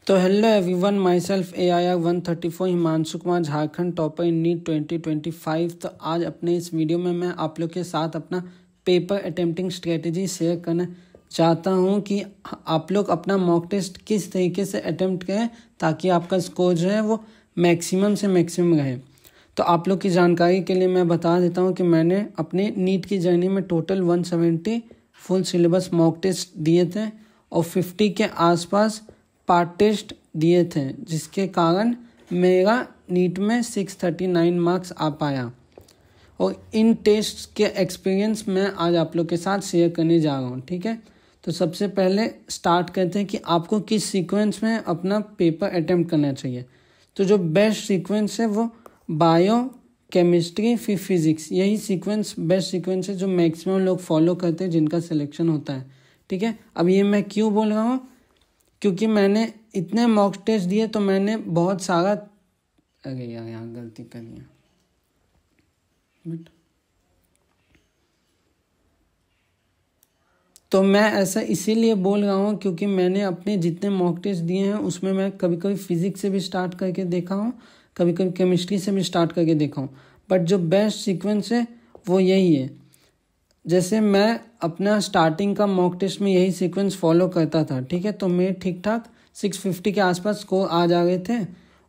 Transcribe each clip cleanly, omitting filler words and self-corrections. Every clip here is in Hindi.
तो hello everyone, myself AIR 134 Himanshu Kumar, Jharkhand topper in NEET 2025। तो आज अपने इस वीडियो में मैं आप लोग के साथ अपना पेपर अटेम्प्टिंग स्ट्रेटजी शेयर करना चाहता हूं कि आप लोग अपना मॉक टेस्ट किस तरीके से अटेम्प्ट करें ताकि आपका स्कोर जो है वो मैक्सिमम से मैक्सिमम रहे। तो आप लोग की जानकारी के लिए मैं बता देता हूँ कि मैंने अपने नीट की जर्नी में total 170 full syllabus mock test दिए थे और 50 के आसपास पार्ट टेस्ट दिए थे, जिसके कारण मेरा नीट में 639 मार्क्स आ पाया। और इन टेस्ट के एक्सपीरियंस मैं आज आप लोग के साथ शेयर करने जा रहा हूँ। ठीक है, तो सबसे पहले स्टार्ट करते हैं कि आपको किस सीक्वेंस में अपना पेपर अटेम्प्ट करना चाहिए। तो जो बेस्ट सीक्वेंस है वो बायो, केमिस्ट्री, फिर फिजिक्स, यही सीक्वेंस बेस्ट सीक्वेंस है जो मैक्सिमम लोग फॉलो करते हैं, जिनका सिलेक्शन होता है। ठीक है, अब ये मैं क्यों बोल रहा हूँ, क्योंकि मैंने इतने मॉक टेस्ट दिए तो मैंने बहुत सारा अरे यार यहाँ गलती कर लिया तो मैं ऐसा इसीलिए बोल रहा हूँ क्योंकि मैंने अपने जितने मॉक टेस्ट दिए हैं उसमें मैं कभी कभी फिजिक्स से भी स्टार्ट करके देखा हूँ, कभी कभी केमिस्ट्री से भी स्टार्ट करके देखा हूँ, बट जो बेस्ट सीक्वेंस है वो यही है। जैसे मैं अपना स्टार्टिंग का मॉक टेस्ट में यही सीक्वेंस फॉलो करता था। ठीक है, तो मैं ठीक ठाक 650 के आसपास स्कोर आ जा रहे थे।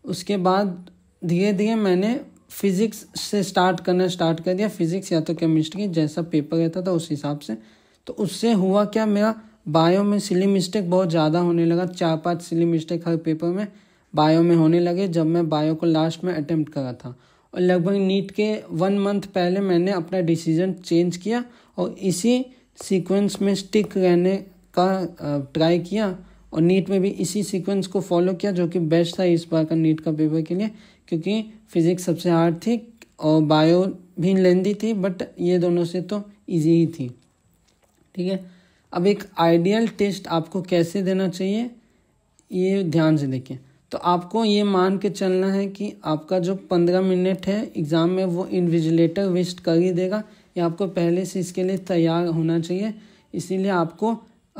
उसके बाद धीरे धीरे मैंने फिजिक्स से स्टार्ट कर दिया, फिजिक्स या तो केमिस्ट्री, जैसा पेपर रहता था उस हिसाब से। तो उससे हुआ क्या, मेरा बायो में सिली मिस्टेक बहुत ज़्यादा होने लगा, 4-5 सिली मिस्टेक हर पेपर में बायो में होने लगे जब मैं बायो को लास्ट में अटेम्प्ट करा था। और लगभग नीट के 1 मंथ पहले मैंने अपना डिसीजन चेंज किया और इसी सीक्वेंस में स्टिक रहने का ट्राई किया और नीट में भी इसी सीक्वेंस को फॉलो किया, जो कि बेस्ट था इस बार का नीट का पेपर के लिए, क्योंकि फिजिक्स सबसे हार्ड थी और बायो भी लेंदी थी, बट ये दोनों से तो इजी ही थी। ठीक है, अब एक आइडियल टेस्ट आपको कैसे देना चाहिए ये ध्यान से देखिए। तो आपको ये मान के चलना है कि आपका जो 15 मिनट है एग्ज़ाम में वो इन्विजिलेटर वेस्ट कर ही देगा, या आपको पहले से इसके लिए तैयार होना चाहिए। इसीलिए आपको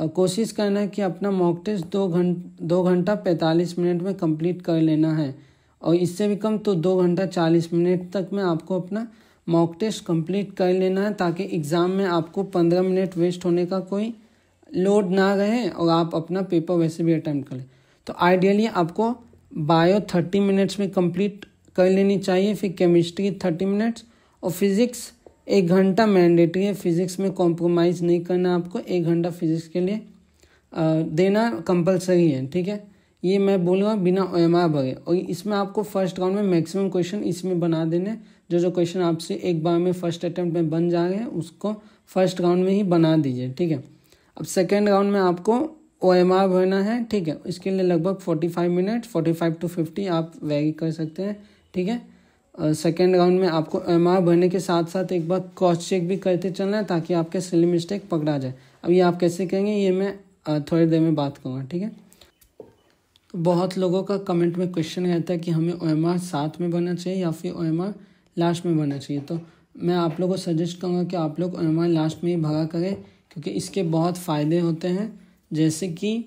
कोशिश करना है कि अपना मॉक टेस्ट 2 घंटा 45 मिनट में कंप्लीट कर लेना है, और इससे भी कम तो 2 घंटा 40 मिनट तक में आपको अपना मॉक टेस्ट कंप्लीट कर लेना है, ताकि एग्ज़ाम में आपको 15 मिनट वेस्ट होने का कोई लोड ना रहे और आप अपना पेपर वैसे भी अटेम्प्ट करें। तो आइडियली आपको बायो 30 मिनट्स में कंप्लीट कर लेनी चाहिए, फिर केमिस्ट्री 30 मिनट्स और फिज़िक्स 1 घंटा मैंडेटरी है। फिज़िक्स में कॉम्प्रोमाइज़ नहीं करना, आपको 1 घंटा फिज़िक्स के लिए देना कंपलसरी है। ठीक है, ये मैं बोल रहा हूँ बिना OMR भरे, और इसमें आपको फर्स्ट राउंड में मैक्सिमम क्वेश्चन इसमें बना देने। जो क्वेश्चन आपसे एक बार में फर्स्ट अटेम्प्ट में बन जा रहे हैं उसको फर्स्ट राउंड में ही बना दीजिए। ठीक है, अब सेकेंड राउंड में आपको OMR भरना है। ठीक है, इसके लिए लगभग 45 मिनट 45 to 50 आप वेरी कर सकते हैं। ठीक है, सेकेंड राउंड में आपको OMR भरने के साथ साथ एक बार क्रॉस चेक भी करते चलना है ताकि आपके सिली मिस्टेक पकड़ा जाए। अब ये आप कैसे करेंगे ये मैं थोड़ी देर में बात करूँगा। ठीक है, तो बहुत लोगों का कमेंट में क्वेश्चन रहता है कि हमें OMR साथ में भरना चाहिए या फिर OMR लास्ट में भरना चाहिए। तो मैं आप लोगों को सजेस्ट करूँगा कि आप लोग OMR लास्ट में ही भरा करें, क्योंकि इसके बहुत फ़ायदे होते हैं। जैसे कि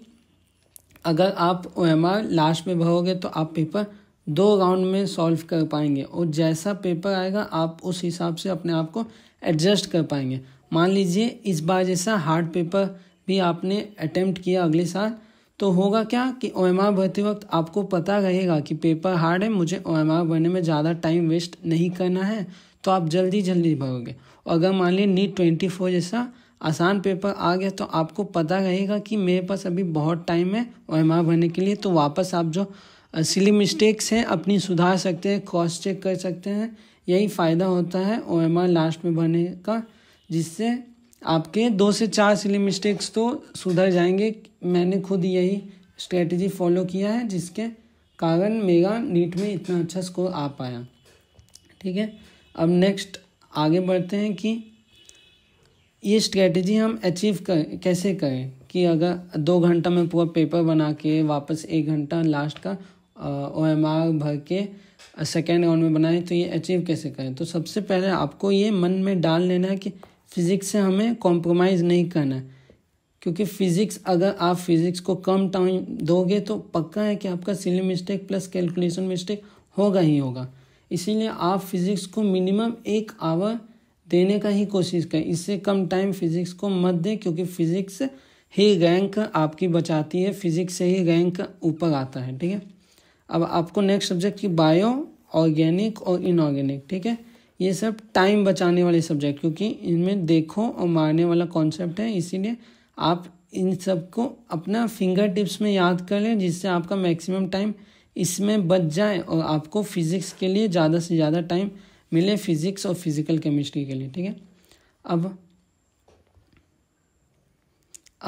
अगर आप OMR लास्ट में भरोगे तो आप पेपर 2 राउंड में सॉल्व कर पाएंगे, और जैसा पेपर आएगा आप उस हिसाब से अपने आप को एडजस्ट कर पाएंगे। मान लीजिए इस बार जैसा हार्ड पेपर भी आपने अटेम्प्ट किया अगले साल, तो होगा क्या कि OMR भरते वक्त आपको पता रहेगा कि पेपर हार्ड है, मुझे OMR भरने में ज़्यादा टाइम वेस्ट नहीं करना है, तो आप जल्दी भरोगे। और अगर मान लीजिए नीट 24 जैसा आसान पेपर आ गया तो आपको पता रहेगा कि मेरे पास अभी बहुत टाइम है OMR भरने के लिए, तो वापस आप जो सिली मिस्टेक्स हैं अपनी सुधार सकते हैं, क्रॉस चेक कर सकते हैं। यही फ़ायदा होता है OMR लास्ट में भरने का, जिससे आपके 2 से 4 सिली मिस्टेक्स तो सुधर जाएंगे। मैंने खुद यही स्ट्रेटजी फॉलो किया है, जिसके कारण मेरा नीट में इतना अच्छा स्कोर आ पाया। ठीक है, अब नेक्स्ट आगे बढ़ते हैं कि ये स्ट्रेटजी हम अचीव कैसे करें, कि अगर 2 घंटा में पूरा पेपर बना के वापस 1 घंटा लास्ट का OMR भर के सेकेंड राउंड में बनाएं, तो ये अचीव कैसे करें। तो सबसे पहले आपको ये मन में डाल लेना है कि फिज़िक्स से हमें कॉम्प्रोमाइज़ नहीं करना है, क्योंकि फिजिक्स, अगर आप फिजिक्स को कम टाइम दोगे तो पक्का है कि आपका silly mistake plus calculation mistake होगा ही होगा। इसीलिए आप फिजिक्स को मिनिमम 1 आवर देने का ही कोशिश करें, इससे कम टाइम फिजिक्स को मत दें, क्योंकि फिजिक्स ही रैंक आपकी बचाती है, फिजिक्स से ही रैंक ऊपर आता है। ठीक है, अब आपको नेक्स्ट सब्जेक्ट की बायो, ऑर्गेनिक और इनऑर्गेनिक, ठीक है, ये सब टाइम बचाने वाले सब्जेक्ट, क्योंकि इनमें देखो और मारने वाला कॉन्सेप्ट है, इसीलिए आप इन सब को अपना फिंगर टिप्स में याद कर लें, जिससे आपका मैक्सिमम टाइम इसमें बच जाए और आपको फिजिक्स के लिए ज़्यादा से ज़्यादा टाइम मिले, फिजिक्स और फिजिकल केमिस्ट्री के लिए। ठीक है, अब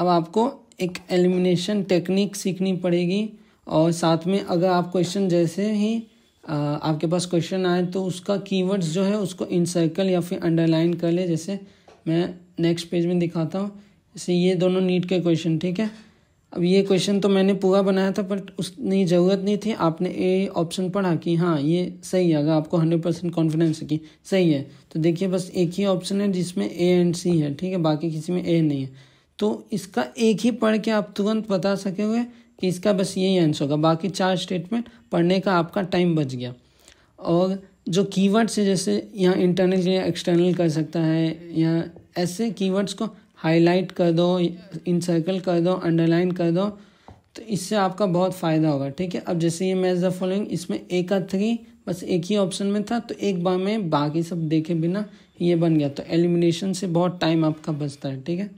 आपको एक एलिमिनेशन टेक्निक सीखनी पड़ेगी, और साथ में अगर आप क्वेश्चन जैसे ही आपके पास क्वेश्चन आए तो उसका कीवर्ड्स जो है उसको इनसर्कल या फिर अंडरलाइन कर ले। जैसे मैं नेक्स्ट पेज में दिखाता हूँ, जैसे ये दोनों नीट के क्वेश्चन, ठीक है। अब ये क्वेश्चन तो मैंने पूरा बनाया था, बट उतनी ज़रूरत नहीं थी, आपने ए ऑप्शन पढ़ा कि हाँ ये सही है, अगर आपको 100% कॉन्फिडेंस है कि सही है, तो देखिए बस एक ही ऑप्शन है जिसमें ए एंड सी है, ठीक है, बाकी किसी में ए नहीं है, तो इसका एक ही पढ़ के आप तुरंत बता सकोगे कि इसका बस यही आंसर होगा। बाकी 4 स्टेटमेंट पढ़ने का आपका टाइम बच गया। और जो कीवर्ड्स है, जैसे यहाँ इंटरनल या एक्सटर्नल कर सकता है, या ऐसे कीवर्ड्स को हाईलाइट कर दो, इनसर्कल कर दो, अंडरलाइन कर दो, तो इससे आपका बहुत फ़ायदा होगा। ठीक है, अब जैसे ये मैच द फॉलोइंग, इसमें ए का 3 बस एक ही ऑप्शन में था, तो एक बार में बाकी सब देखे बिना ये बन गया, तो एलिमिनेशन से बहुत टाइम आपका बचता है। ठीक है,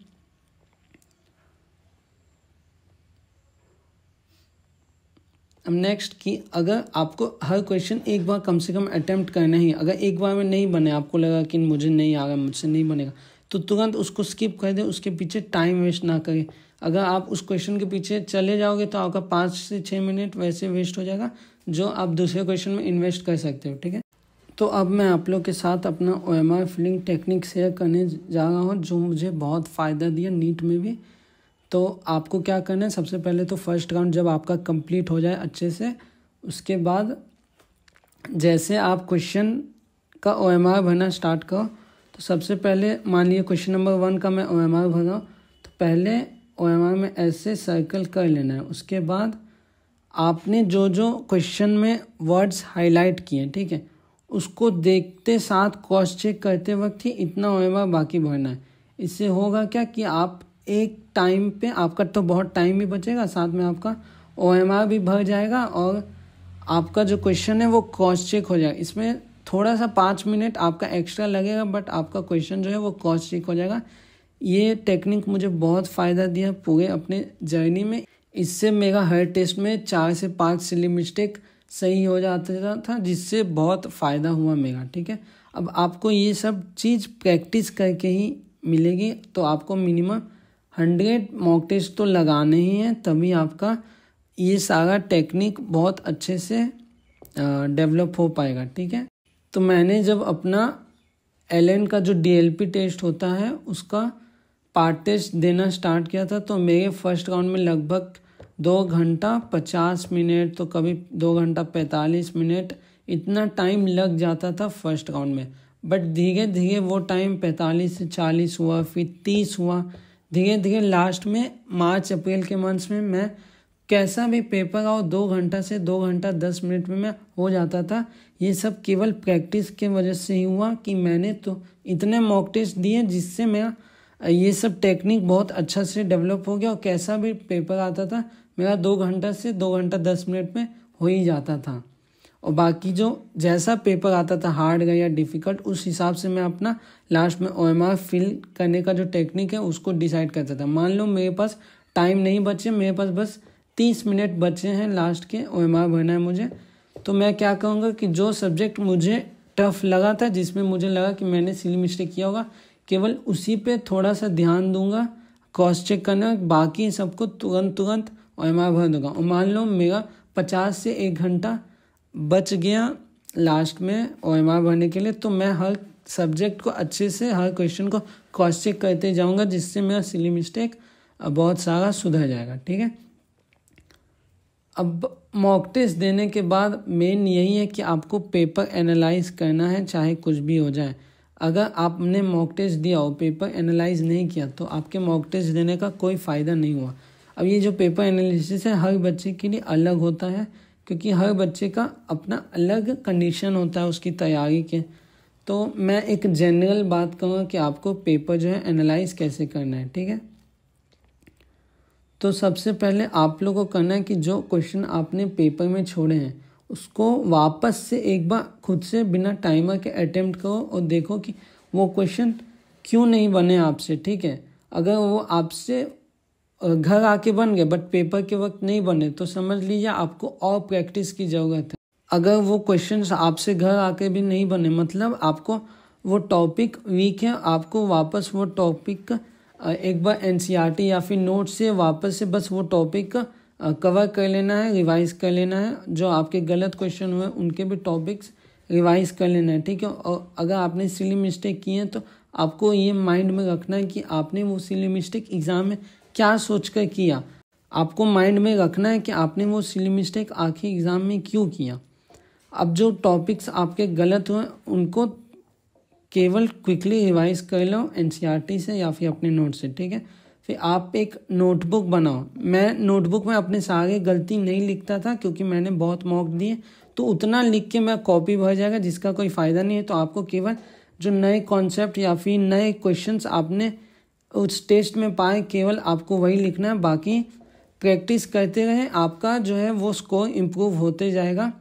अब नेक्स्ट कि अगर आपको हर क्वेश्चन एक बार कम से कम अटेम्प्ट करना ही, अगर एक बार में नहीं बने, आपको लगा कि मुझे नहीं आ रहा, मुझसे नहीं बनेगा, तो तुरंत उसको स्किप कर दे, उसके पीछे टाइम वेस्ट ना करें। अगर आप उस क्वेश्चन के पीछे चले जाओगे तो आपका 5 से 6 मिनट वैसे वेस्ट हो जाएगा, जो आप दूसरे क्वेश्चन में इन्वेस्ट कर सकते हो। ठीक है, तो अब मैं आप लोग के साथ अपना OMR फिलिंग टेक्निक शेयर करने जा रहा हूँ, जो मुझे बहुत फ़ायदा दिया नीट में भी। तो आपको क्या करना है, सबसे पहले तो फर्स्ट राउंड जब आपका कंप्लीट हो जाए अच्छे से, उसके बाद जैसे आप क्वेश्चन का OMR भरना स्टार्ट करो, तो सबसे पहले मान लिया क्वेश्चन नंबर 1 का मैं OMR भर रहा हूँ, तो पहले OMR में ऐसे सर्कल कर लेना है। उसके बाद आपने जो जो क्वेश्चन में वर्ड्स हाईलाइट किए, ठीक है, उसको देखते साथ क्रॉस चेक करते वक्त ही इतना OMR बाकी भरना है। इससे होगा क्या कि आप एक टाइम पे, आपका तो बहुत टाइम भी बचेगा, साथ में आपका OMR भी भर जाएगा, और आपका जो क्वेश्चन है वो क्रॉस चेक हो जाएगा। इसमें थोड़ा सा 5 मिनट आपका एक्स्ट्रा लगेगा, बट आपका क्वेश्चन जो है वो क्रॉस चेक हो जाएगा। ये टेक्निक मुझे बहुत फ़ायदा दिया पूरे अपने जर्नी में। इससे मेरा हर टेस्ट में 4 से 5 सिली मिस्टेक सही हो जाता था, जिससे बहुत फ़ायदा हुआ मेरा। ठीक है, अब आपको ये सब चीज़ प्रैक्टिस करके ही मिलेगी, तो आपको मिनिमम 100 मॉक टेस्ट तो लगाने ही हैं, तभी आपका ये सारा टेक्निक बहुत अच्छे से डेवलप हो पाएगा। ठीक है, तो मैंने जब अपना LN का जो DLP टेस्ट होता है उसका पार्ट टेस्ट देना स्टार्ट किया था, तो मेरे फर्स्ट राउंड में लगभग 2 घंटा 50 मिनट, तो कभी 2 घंटा 45 मिनट, इतना टाइम लग जाता था फर्स्ट राउंड में। बट धीरे धीरे वो टाइम 45 से 40 हुआ, फिर 30 हुआ, धीरे धीरे लास्ट में मार्च अप्रैल के मंथ्स में मैं कैसा भी पेपर आओ 2 घंटा से 2 घंटा 10 मिनट में मैं हो जाता था। ये सब केवल प्रैक्टिस के वजह से ही हुआ कि मैंने तो इतने मॉक टेस्ट दिए, जिससे मेरा ये सब टेक्निक बहुत अच्छा से डेवलप हो गया, और कैसा भी पेपर आता था मेरा 2 घंटा से 2 घंटा 10 मिनट में हो ही जाता था। और बाकी जो जैसा पेपर आता था, हार्ड या डिफ़िकल्ट, उस हिसाब से मैं अपना लास्ट में OMR फिल करने का जो टेक्निक है उसको डिसाइड करता था। मान लो मेरे पास टाइम नहीं बचे, मेरे पास बस 30 मिनट बचे हैं लास्ट के, OMR भरना है मुझे, तो मैं क्या कहूँगा कि जो सब्जेक्ट मुझे टफ लगा था, जिसमें मुझे लगा कि मैंने सिली मिस्टेक किया होगा, केवल उसी पे थोड़ा सा ध्यान दूंगा, क्रॉस चेक करना, बाकी सबको तुरंत OMR भर दूंगा। और मान लो मेरा 50 से 1 घंटा बच गया लास्ट में OMR भरने के लिए, तो मैं हर सब्जेक्ट को अच्छे से, हर क्वेश्चन को क्रॉस चेक करते जाऊंगा, जिससे मेरा सिली मिस्टेक बहुत सारा सुधर जाएगा। ठीक है, अब मॉक टेस्ट देने के बाद मेन यही है कि आपको पेपर एनालाइज करना है, चाहे कुछ भी हो जाए। अगर आपने मॉक टेस्ट दिया हो, पेपर एनालाइज नहीं किया, तो आपके मॉक टेस्ट देने का कोई फ़ायदा नहीं हुआ। अब ये जो पेपर एनालिसिस है हर बच्चे के लिए अलग होता है, क्योंकि हर बच्चे का अपना अलग कंडीशन होता है उसकी तैयारी के। तो मैं एक जनरल बात कहूँगा कि आपको पेपर जो है एनालाइज कैसे करना है, ठीक है। तो सबसे पहले आप लोगों को करना है कि जो क्वेश्चन आपने पेपर में छोड़े हैं उसको वापस से एक बार खुद से बिना टाइमर के अटेम्प्ट करो और देखो कि वो क्वेश्चन क्यों नहीं बने आपसे, ठीक है। अगर वो आपसे घर आके बन गए बट पेपर के वक्त नहीं बने तो समझ लीजिए आपको और प्रैक्टिस की ज़रूरत है। अगर वो क्वेश्चंस आपसे घर आके भी नहीं बने, मतलब आपको वो टॉपिक वीक है, आपको वापस वो टॉपिक एक बार एनसीईआरटी या फिर नोट से वापस से बस वो टॉपिक कवर कर लेना है, रिवाइज कर लेना है। जो आपके गलत क्वेश्चन हुए उनके भी टॉपिक्स रिवाइज कर लेना है, ठीक है। और अगर आपने सिली मिस्टेक की है तो आपको ये माइंड में रखना है कि आपने वो सिली मिस्टेक एग्ज़ाम में क्या सोचकर किया। आपको माइंड में रखना है कि आपने वो सिली मिस्टेक आखिर एग्ज़ाम में क्यों किया। अब जो टॉपिक्स आपके गलत हुए उनको केवल क्विकली रिवाइज कर लो एनसीईआरटी से या फिर अपने नोट से, ठीक है। फिर आप एक नोटबुक बनाओ। मैं नोटबुक में अपने सारे गलती नहीं लिखता था क्योंकि मैंने बहुत मॉक दिए, तो उतना लिख के मैं कॉपी भर जाएगा जिसका कोई फ़ायदा नहीं है। तो आपको केवल जो नए कॉन्सेप्ट या फिर नए क्वेश्चंस आपने उस टेस्ट में पाए केवल आपको वही लिखना है। बाकी प्रैक्टिस करते रहें, आपका जो है वो स्कोर इम्प्रूव होते जाएगा।